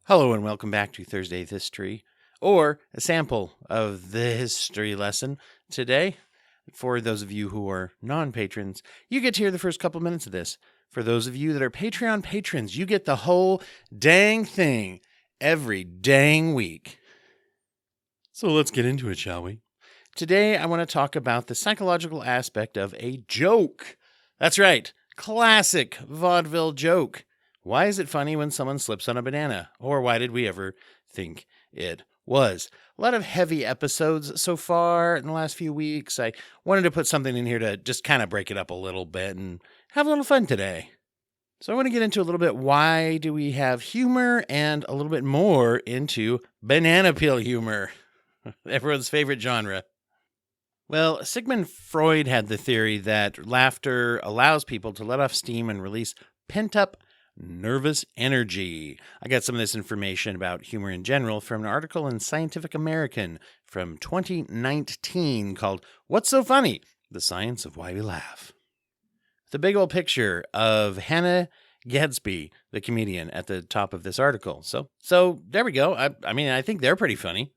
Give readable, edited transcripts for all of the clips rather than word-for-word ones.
Hello and welcome back to Thursday's History, or a sample of the history lesson. Today, for those of you who are non-patrons, you get to hear the first couple minutes of this. For those of you that are Patreon patrons, you get the whole dang thing every dang week. So let's get into it, shall we? Today, I want to talk about the psychological aspect of a joke. That's right, classic vaudeville joke. Why is it funny when someone slips on a banana? Or why did we ever think it was? A lot of heavy episodes so far in the last few weeks. I wanted to put something in here to just kind of break it up a little bit and have a little fun today. So I want to get into a little bit why do we have humor and a little bit more into banana peel humor, everyone's favorite genre. Well, Sigmund Freud had the theory that laughter allows people to let off steam and release pent-up nervous energy. I got some of this information about humor in general from an article in Scientific American from 2019 called What's So Funny? The Science of Why We Laugh. The big old picture of Hannah Gadsby, the comedian, at the top of this article. So there we go. I think they're pretty funny.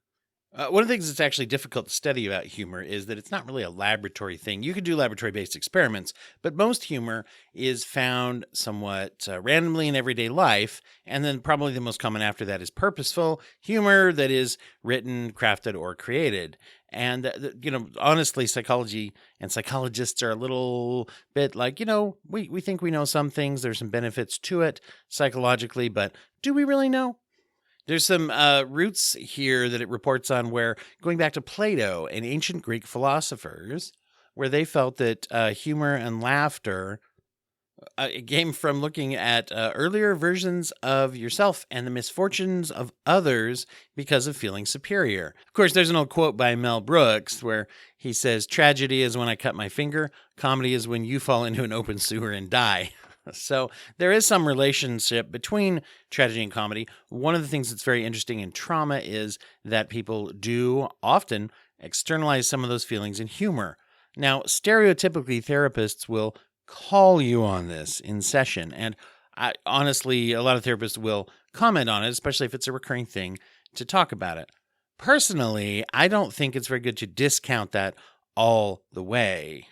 One of the things that's actually difficult to study about humor is that it's not really a laboratory thing. You can do laboratory-based experiments, but most humor is found somewhat randomly in everyday life, and then probably the most common after that is purposeful humor that is written, crafted, or created. And, honestly, psychology and psychologists are a little bit like, we think we know some things. There's some benefits to it psychologically, but do we really know? There's some roots here that it reports on where, going back to Plato and ancient Greek philosophers, where they felt that humor and laughter it came from looking at earlier versions of yourself and the misfortunes of others because of feeling superior. Of course, there's an old quote by Mel Brooks where he says, "Tragedy is when I cut my finger. Comedy is when you fall into an open sewer and die." So there is some relationship between tragedy and comedy. One of the things that's very interesting in trauma is that people do often externalize some of those feelings in humor. Now, stereotypically, therapists will call you on this in session. And honestly, a lot of therapists will comment on it, especially if it's a recurring thing, to talk about it. Personally, I don't think it's very good to discount that all the way.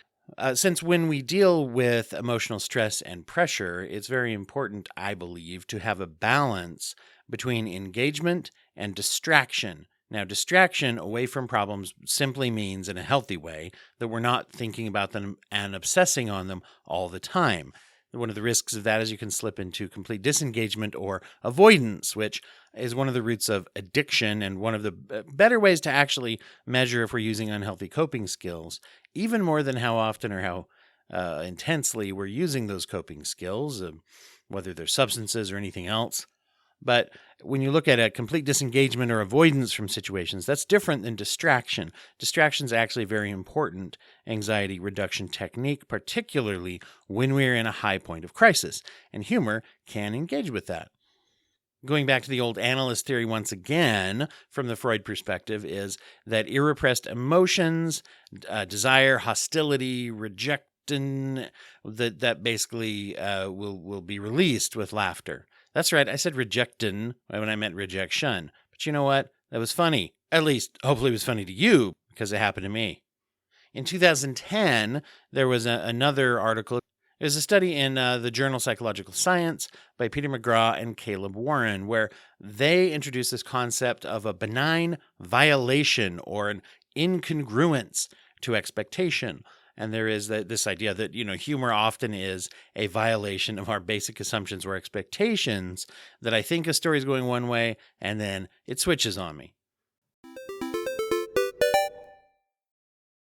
Since when we deal with emotional stress and pressure, it's very important, I believe, to have a balance between engagement and distraction. Now, distraction away from problems simply means, in a healthy way, that we're not thinking about them and obsessing on them all the time. One of the risks of that is you can slip into complete disengagement or avoidance, which is one of the roots of addiction and one of the better ways to actually measure if we're using unhealthy coping skills, even more than how often or how intensely we're using those coping skills, whether they're substances or anything else. But when you look at a complete disengagement or avoidance from situations, that's different than distraction. Distraction is actually a very important anxiety reduction technique, particularly when we're in a high point of crisis, and humor can engage with that. Going back to the old analyst theory once again, from the Freud perspective, is that irrepressed emotions, desire, hostility, rejection, that basically will be released with laughter. That's right, I said rejectin when I meant rejection. But you know what? That was funny. At least, hopefully it was funny to you, because it happened to me. In 2010, there was another article. It was a study in the journal Psychological Science by Peter McGraw and Caleb Warren, where they introduced this concept of a benign violation or an incongruence to expectation. And there is this idea that, humor often is a violation of our basic assumptions or expectations, that I think a story is going one way and then it switches on me.